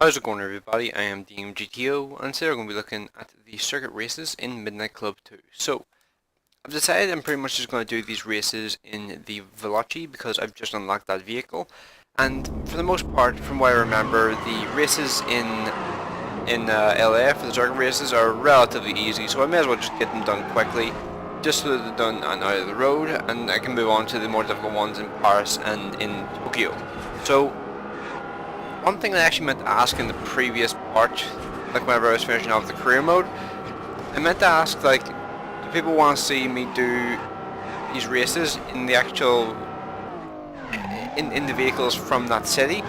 How's it going, everybody? I am DeanoGTO, and today we're going to be looking at the circuit races in Midnight Club 2. So, I've decided I'm pretty much just going to do these races in the Veloci because I've just unlocked that vehicle. And for the most part, from what I remember, the races in LA for the circuit races are relatively easy, so I may as well just get them done quickly, just so that they're done and out of the road, and I can move on to the more difficult ones in Paris and in Tokyo. So, one thing I actually meant to ask in the previous part, like whenever I was finishing off the career mode, I meant to ask, like, do people want to see me do these races in the actual, in the vehicles from that city,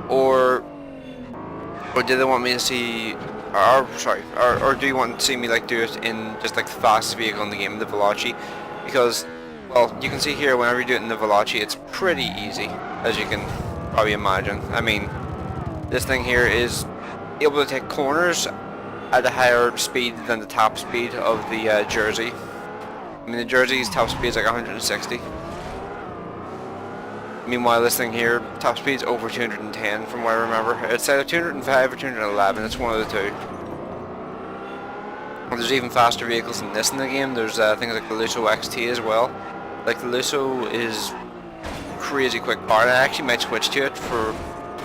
or do they want me to see, or do you want to see me like do it in just like the fastest vehicle in the game, the Veloci? Because, well, you can see here whenever you do it in the Veloci, it's pretty easy, as you can probably imagine. I mean, this thing here is able to take corners at a higher speed than the top speed of the Jersey. I mean, the Jersey's top speed is like 160. Meanwhile, this thing here, top speed is over 210 from what I remember. It's either 205 or 211, it's one of the two. And there's even faster vehicles than this in the game. There's things like the Lusso XT as well. Like, the Lusso is crazy quick power, and I actually might switch to it for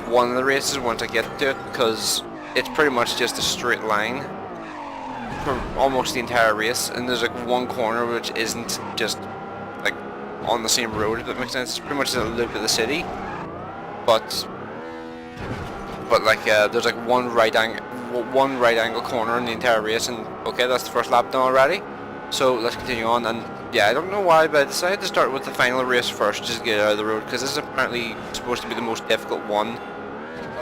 one of the races once I get to it, because it's pretty much just a straight line for almost the entire race, and there's like one corner which isn't just like on the same road, if that makes sense. It's pretty much just a loop of the city, but like there's like one right angle corner in the entire race, and okay, that's the first lap done already. So let's continue on. And yeah, I don't know why, but I decided to start with the final race first, just to get it out of the road, because this is apparently supposed to be the most difficult one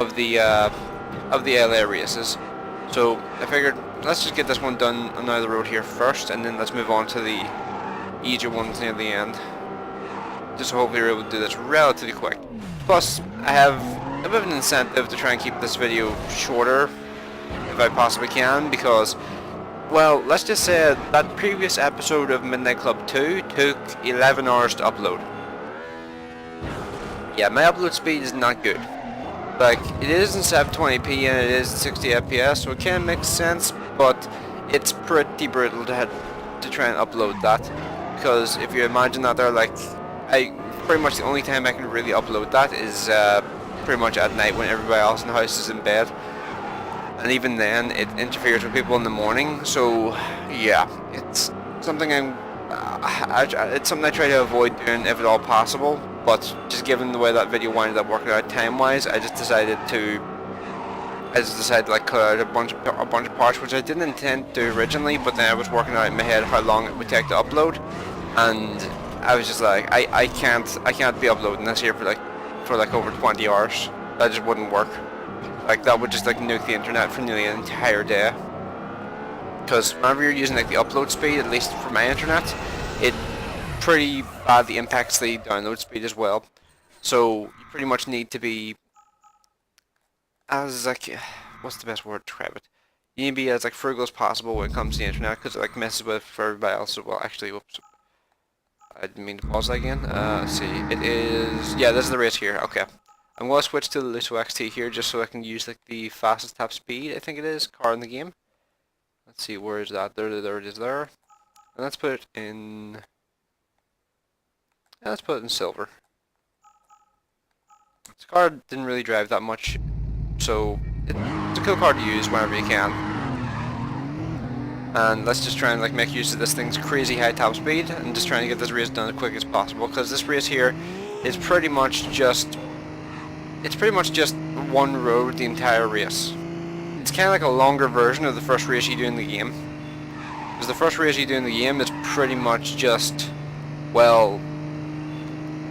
of the LA races. So I figured let's just get this one done and out of the road here first, and then let's move on to the easier ones near the end. Just hopefully we're able to do this relatively quick. Plus, I have a bit of an incentive to try and keep this video shorter if I possibly can, because, well, let's just say that previous episode of Midnight Club 2 took 11 hours to upload. Yeah, my upload speed is not good. Like, it is in 720p and it is 60 FPS, so it kind of makes sense, but it's pretty brutal to try and upload that. Because if you imagine that there, like, pretty much the only time I can really upload that is pretty much at night when everybody else in the house is in bed. And even then, it interferes with people in the morning, so yeah, it's something it's something I try to avoid doing if at all possible. But just given the way that video winded up working out time-wise, I just decided to like cut out a bunch of parts, which I didn't intend to do originally. But then I was working out in my head how long it would take to upload, and I was just like, I can't be uploading this here for like over 20 hours. That just wouldn't work. Like, that would just like nuke the internet for nearly an entire day. Because whenever you're using like the upload speed, at least for my internet, it pretty badly impacts the download speed as well. So you pretty much need to be as like, what's the best word to describe it? You need to be as like frugal as possible when it comes to the internet, because it like messes with for everybody else as well. Actually, whoops, I didn't mean to pause that again. Let's see, it is, yeah, this is the race here. Okay, I'm going to switch to the Lusso XT here just so I can use like the fastest top speed, I think it is, car in the game. Let's see, where is that? There it is there. And let's put it in, yeah, let's put it in silver. This car didn't really drive that much, so it's a cool car to use whenever you can. And let's just try and like make use of this thing's crazy high top speed and just trying to get this race done as quick as possible, because this race here is pretty much just one road the entire race. It's kind of like a longer version of the first race you do in the game. Because the first race you do in the game is pretty much just, well,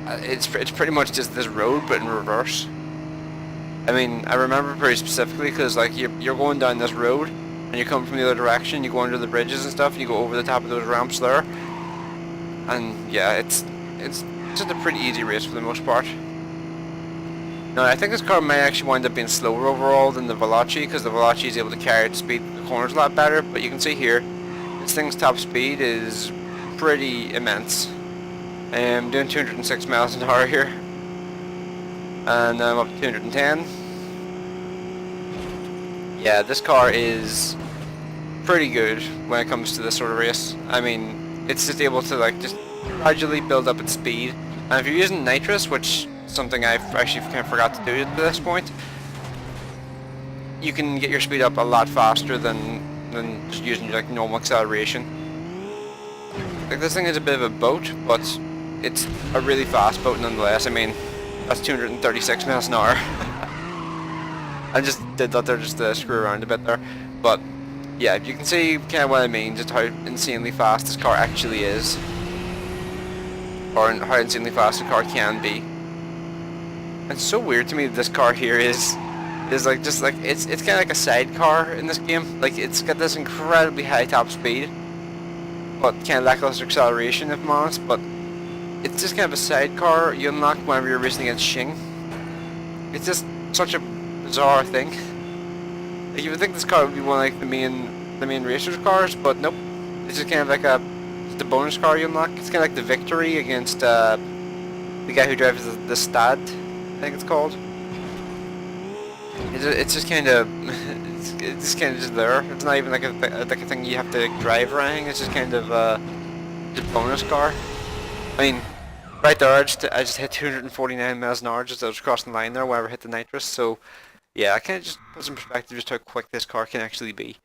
it's pretty much just this road but in reverse. I mean, I remember pretty specifically because like you're going down this road and you come from the other direction, you go under the bridges and stuff, and you go over the top of those ramps there. And yeah, it's just a pretty easy race for the most part. Now, I think this car might actually wind up being slower overall than the Veloci, because the Veloci is able to carry its speed the corners a lot better, but you can see here, this thing's top speed is pretty immense. I'm doing 206 miles an hour here, and I'm up to 210. yeah, this car is pretty good when it comes to this sort of race. I mean, it's just able to like just gradually build up its speed. And if you're using nitrous, which is something I've actually kind of forgot to do at this point, you can get your speed up a lot faster than just using like normal acceleration. Like this thing is a bit of a boat, but it's a really fast boat nonetheless. I mean, that's 236 miles an hour. I just did that there just to screw around a bit there, but yeah, you can see kind of what I mean, just how insanely fast this car actually is, or how insanely fast the car can be. It's so weird to me that this car here is like just like it's kind of like a sidecar in this game. Like it's got this incredibly high top speed, but kind of lackluster acceleration if I'm honest. But it's just kind of a sidecar you unlock whenever you're racing against Shing. It's just such a bizarre thing. Like you would think this car would be one of like the main racers cars, but nope. It's just kind of like the bonus car you unlock. It's kind of like the Victory against the guy who drives the Stad, I think it's called. It's just kind of it's just kind of just there. It's not even like a thing you have to drive or anything. It's just kind of just bonus car. I mean, right there, I just hit 249 miles an hour just as I was crossing the line there whenever I hit the nitrous. So yeah, I kind of just put some perspective just how quick this car can actually be.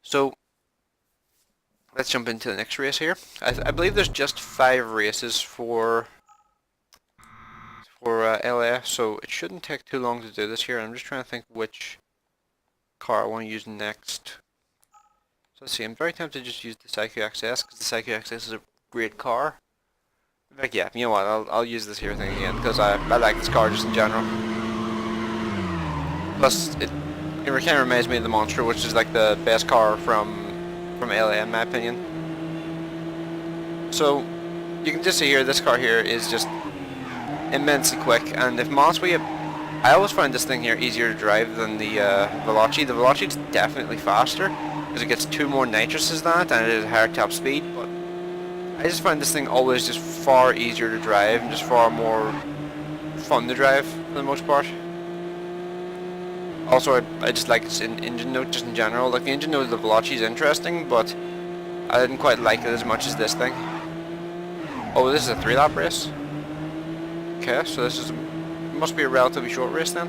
So let's jump into the next race here. I believe there's just 5 races for LA, so it shouldn't take too long to do this here. I'm just trying to think which car I want to use next. So let's see, I'm very tempted to just use the Psycho XS because the Psycho XS is a great car. Like, yeah, you know what, I'll use this here thing again because I like this car just in general. Plus, it kind of reminds me of the Monster, which is like the best car from LA in my opinion. So you can just see here, this car here is just immensely quick, and if honestly, I always find this thing here easier to drive than the Veloci. The Veloci is definitely faster because it gets 2 more nitruses than that, and it is higher top speed. But I just find this thing always just far easier to drive and just far more fun to drive for the most part. Also, I just like its engine note just in general. Like the engine note of the Veloci is interesting, but I didn't quite like it as much as this thing. Oh, this is a 3-lap race. Okay, so this must be a relatively short race then.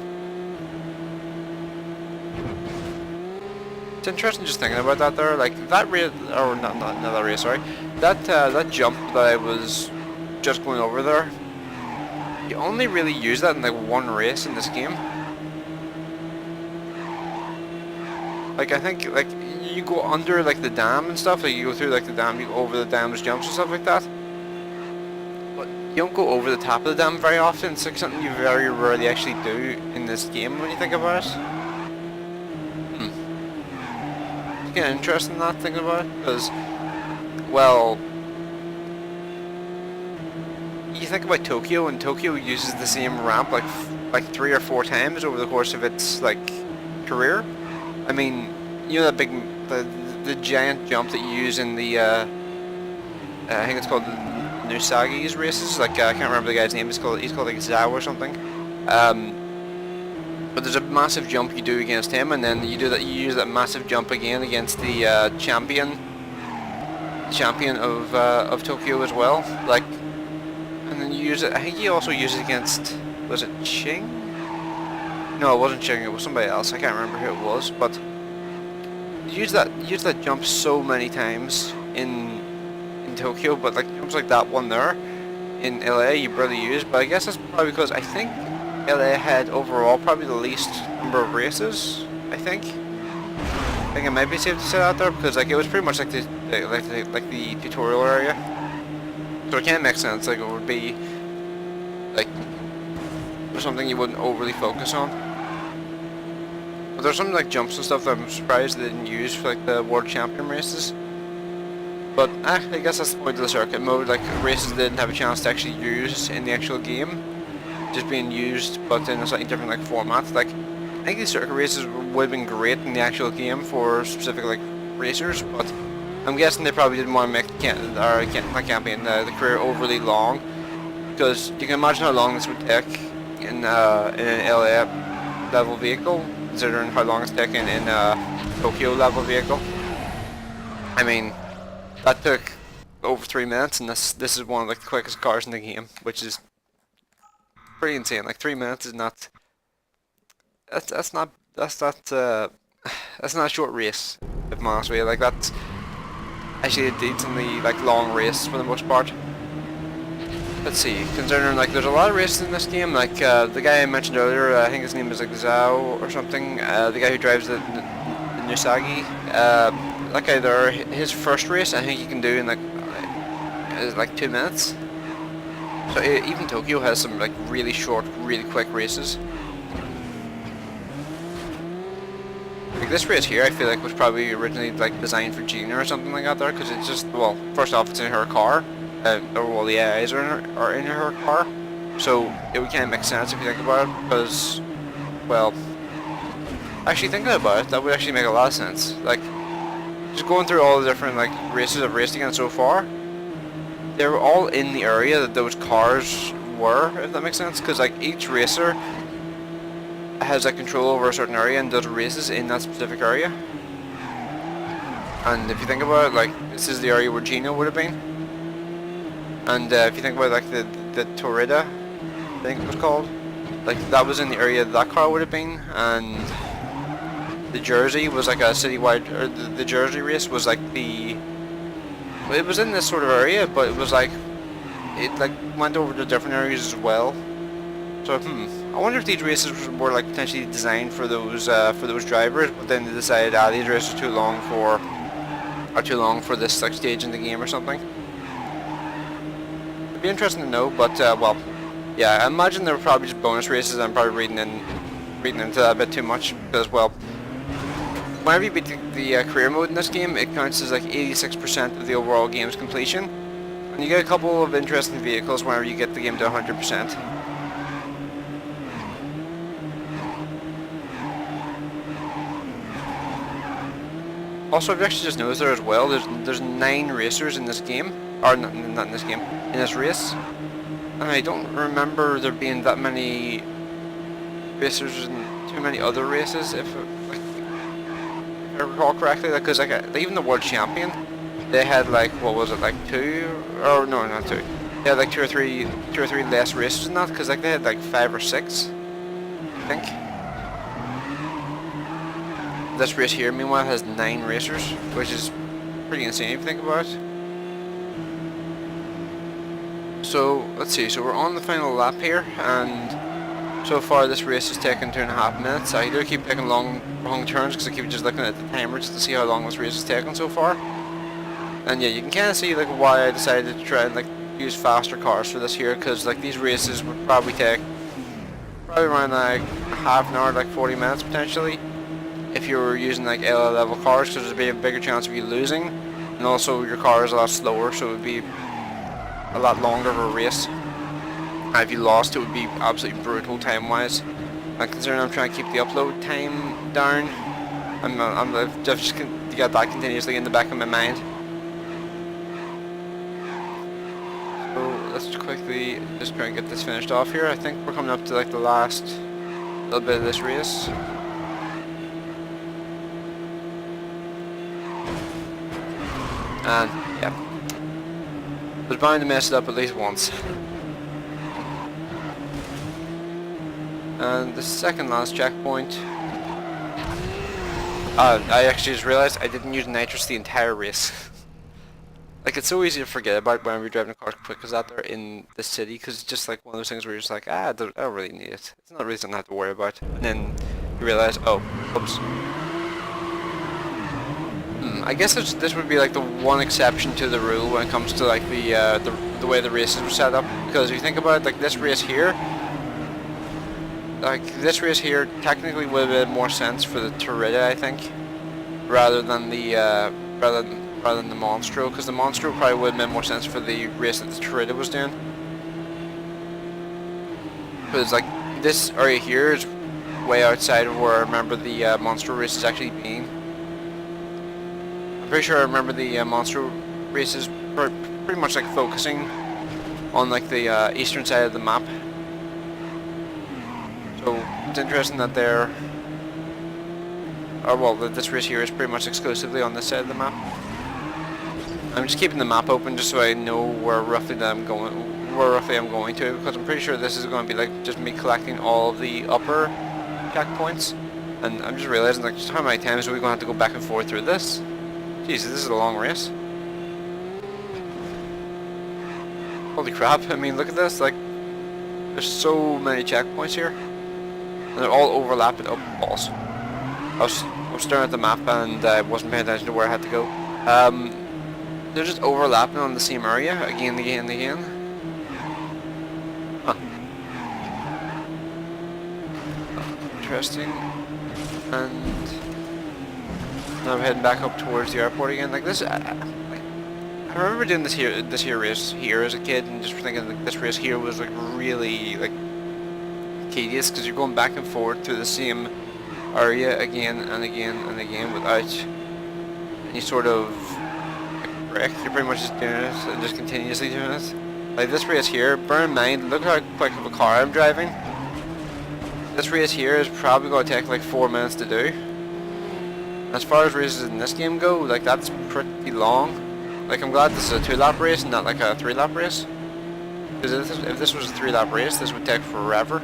It's interesting just thinking about that there, like that race, or not that race, sorry. That jump that I was just going over there, you only really use that in like 1 race in this game. Like I think like you go under like the dam and stuff, like you go through like the dam, you go over the dam's jumps and stuff like that. You don't go over the top of the dam very often. It's like something you very rarely actually do in this game when you think about it. It's kind of interesting that, thinking about it, because, well, you think about Tokyo, and Tokyo uses the same ramp like 3 or 4 times over the course of its like career. I mean, you know that big, the giant jump that you use in the, I think it's called the Nusagi's races, like I can't remember the guy's name. He's called like Zao or something. But there's a massive jump you do against him, and then you use that massive jump again against the champion of Tokyo as well. Like, and then you use it. I think you also use it against, was it Ching? No, it wasn't Ching. It was somebody else. I can't remember who it was. But you use that jump so many times in Tokyo, but like jumps like that one there in LA you barely use. But I guess that's probably because I think LA had overall probably the least number of races. I think it might be safe to say that there, because like it was pretty much like the tutorial area. So it can't make sense. Like it would be like something you wouldn't overly focus on. But there's some like jumps and stuff that I'm surprised they didn't use for like the World Champion races. But I guess that's the point of the circuit mode, like races they didn't have a chance to actually use in the actual game, just being used but in a slightly different like format. Like I think these circuit races would have been great in the actual game for specific like racers, but I'm guessing they probably didn't want to make the career overly long, because you can imagine how long this would take in an LA level vehicle. considering how long it's taken in a Tokyo level vehicle. I mean, that took over 3 minutes, and this is one of like the quickest cars in the game, which is pretty insane. Like 3 minutes is not that's not that's not a short race, if I'm honest with you. Like that's actually a decently like long race for the most part. Let's see, considering like there's a lot of races in this game, like the guy I mentioned earlier, I think his name is like Zhao or something, the guy who drives the Nusagi, that guy there, his first race I think he can do in like 2 minutes. So even Tokyo has some like really short, really quick races. Like this race here, I feel like was probably originally like designed for Gina or something like that there, because it's just, well, first off it's in her car, or well the AIs are in her car, so it would kind of make sense if you think about it, because, well, actually thinking about it, that would actually make a lot of sense. Like, just going through all the different like races I've raced against so far, they were all in the area that those cars were, if that makes sense, because like each racer has like control over a certain area and does races in that specific area. And if you think about it, like this is the area where Gino would have been. And if you think about like the Torrida, I think it was called, like that was in the area that car would have been. And the Jersey was like a citywide, or the Jersey race was like it was in this sort of area, but it was like it like went over to different areas as well. So I wonder if these races were like potentially designed for those drivers, but then they decided these races are too long for this like stage in the game or something. It'd be interesting to know, but well, yeah, I imagine they were probably just bonus races. I'm probably reading into that a bit too much, because well, whenever you beat the career mode in this game, it counts as like 86% of the overall game's completion, and you get a couple of interesting vehicles whenever you get the game to 100%. Also, I've actually just noticed there as well, there's 9 racers in this game, or not in this game, in this race, and I don't remember there being that many racers in too many other races, if I recall correctly, because like even the world champion, they had like, what was it, like 2, or no, not 2, they had like two or three less races than that, because like they had like 5 or 6, I think. This race here, meanwhile, has 9 racers, which is pretty insane if you think about it. So, let's see, so we're on the final lap here, and so far this race has taken 2.5 minutes. I do keep taking long turns, because I keep just looking at the timer just to see how long this race has taken so far. And yeah, you can kind of see like why I decided to try and like use faster cars for this here, because like these races would probably take around like half an hour, like 40 minutes potentially, if you were using like LL level cars, because there'd be a bigger chance of you losing, and also your car is a lot slower, so it would be a lot longer of a race. And if you lost, it would be absolutely brutal time wise. And considering I'm trying to keep the upload time down, I've just got that continuously in the back of my mind. So let's quickly just try and get this finished off here. I think we're coming up to like the last little bit of this race. And yeah, I was bound to mess it up at least once. And the second last checkpoint, I actually just realized I didn't use nitrous the entire race. Like, it's so easy to forget about whenever you're driving a car as quick as that there in the city, because it's just like one of those things where you're just like, I don't really need it. It's not really something I have to worry about. And then you realize, oh, oops. I guess this would be like the one exception to the rule when it comes to like the way the races were set up, because if you think about it, like this race here technically would have made more sense for the Torrida, I think, rather than the Monstro, because the Monstro probably would have made more sense for the race that the Torrida was doing. Because like this area here is way outside of where I remember the Monstro race is actually being. I'm pretty sure I remember the Monstro races pretty much like focusing on like the eastern side of the map. So it's interesting that they're or well, this race here is pretty much exclusively on this side of the map. I'm just keeping the map open just so I know where roughly I'm going to, because I'm pretty sure this is going to be like just me collecting all of the upper checkpoints, and I'm just realizing like just how many times are we going to have to go back and forth through this? Jeez, this is a long race. Holy crap! I mean, look at this. Like, there's so many checkpoints here, and they're all overlapping. Oh balls! I was staring at the map and I wasn't paying attention to where I had to go. They're just overlapping on the same area again and again and again. Huh. Interesting. And now I'm heading back up towards the airport again. Like this, I remember doing this here race here as a kid, and just thinking like this race here was like really like tedious because you're going back and forth through the same area again and again and again without any sort of break. You're pretty much just doing it and just continuously doing it. Like this race here, bear in mind, look how quick of a car I'm driving. This race here is probably going to take like 4 minutes to do. As far as races in this game go, like that's pretty long. Like I'm glad this is a 2-lap race and not like a 3-lap race. Because if this was a 3-lap race, this would take forever.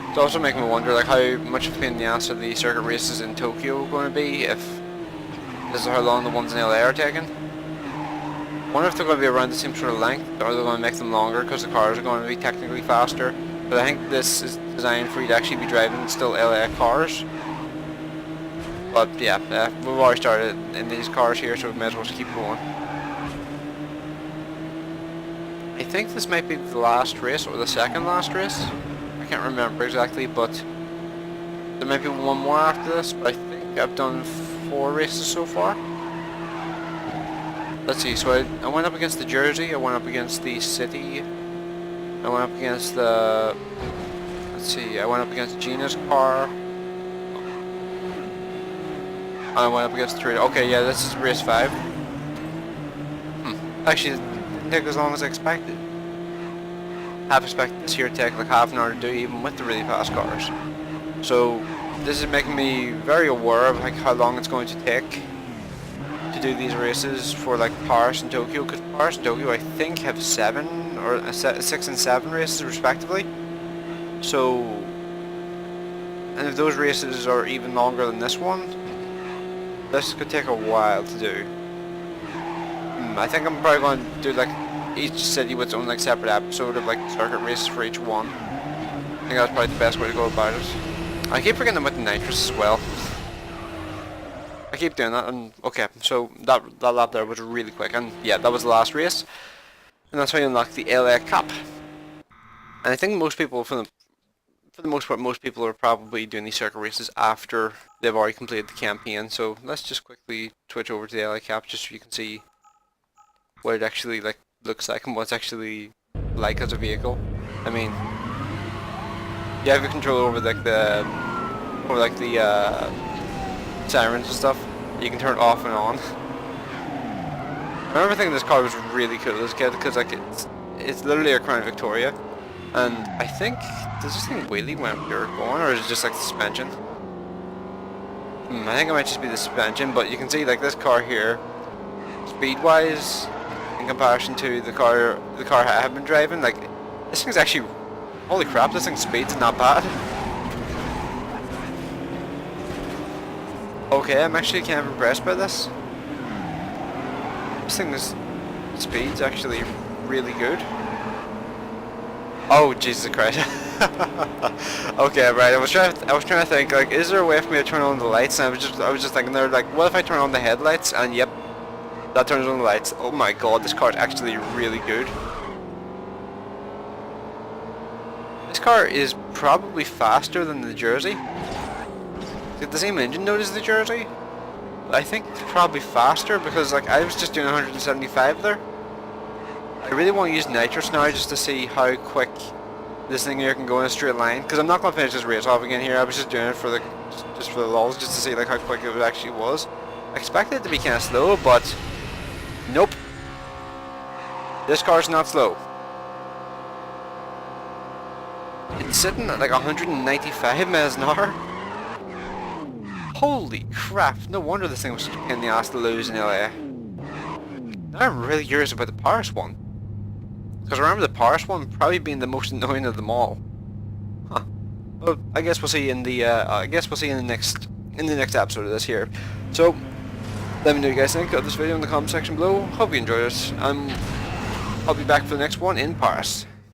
It's also making me wonder like how much of a pain in the ass are the circuit races in Tokyo going to be if this is how long the ones in LA are taking. I wonder if they're going to be around the same sort of length, or they're going to make them longer because the cars are going to be technically faster. But I think this is designed for you to actually be driving still LA cars. But yeah, we've already started in these cars here, so we may as well just keep going. I think this might be the last race, or the second last race. I can't remember exactly, but there might be one more after this, but I think I've done 4 races so far. Let's see, so I went up against the Jersey, I went up against the City, I went up against the, let's see, I went up against Gina's car, and I went up against 3, okay, yeah, this is race 5. Actually, it didn't take as long as I expected. I've expected this here to take like half an hour to do, even with the really fast cars. So, this is making me very aware of like how long it's going to take to do these races for like Paris and Tokyo, because Paris and Tokyo I think have 7 or 6 and 7 races respectively. So, and if those races are even longer than this one, this could take a while to do. I think I'm probably going to do like each city with its own like separate episode of like circuit races for each one. I think that's probably the best way to go about it. I keep forgetting about the nitrous as well. I keep doing that, and okay, so that lap there was really quick, and yeah, that was the last race, and that's how you unlock the LA Cup. And I think most people, for the most part, most people are probably doing these circuit races after they've already completed the campaign. So let's just quickly switch over to the LA Cup just so you can see what it actually like looks like and what's actually like as a vehicle. I mean, you have your control over like the sirens and stuff. You can turn it off and on. I remember thinking this car was really cool as a kid because like it's literally a Crown Victoria, and I think does this thing wheelie when you're going, or is it just like the suspension? I think it might just be the suspension, but you can see like this car here, speed wise, in comparison to the car I have been driving, like this thing's actually, holy crap, this thing's speed's not bad. Okay, I'm actually kind of impressed by this. This thing's speed's actually really good. Oh Jesus Christ! Okay, right. I was trying to think like, is there a way for me to turn on the lights? And I was just thinking there like, what if I turn on the headlights? And yep, that turns on the lights. Oh my God, this car is actually really good. This car is probably faster than the Jersey. The same engine note as the Jersey. I think it's probably faster because like I was just doing 175 there. I really want to use nitrous now just to see how quick this thing here can go in a straight line, because I'm not going to finish this race off again here. I was just doing it for the lulz, just to see like how quick it actually was. I expected it to be kind of slow, but nope. This car's not slow. It's sitting at like 195 miles an hour. Holy crap, no wonder this thing was such a pain in the ass to lose in LA. Now I'm really curious about the Paris one. Because I remember the Paris one probably being the most annoying of them all. Huh. Well, I guess we'll see in the next episode of this here. So let me know what you guys think of this video in the comment section below. Hope you enjoyed it. I'll be back for the next one in Paris.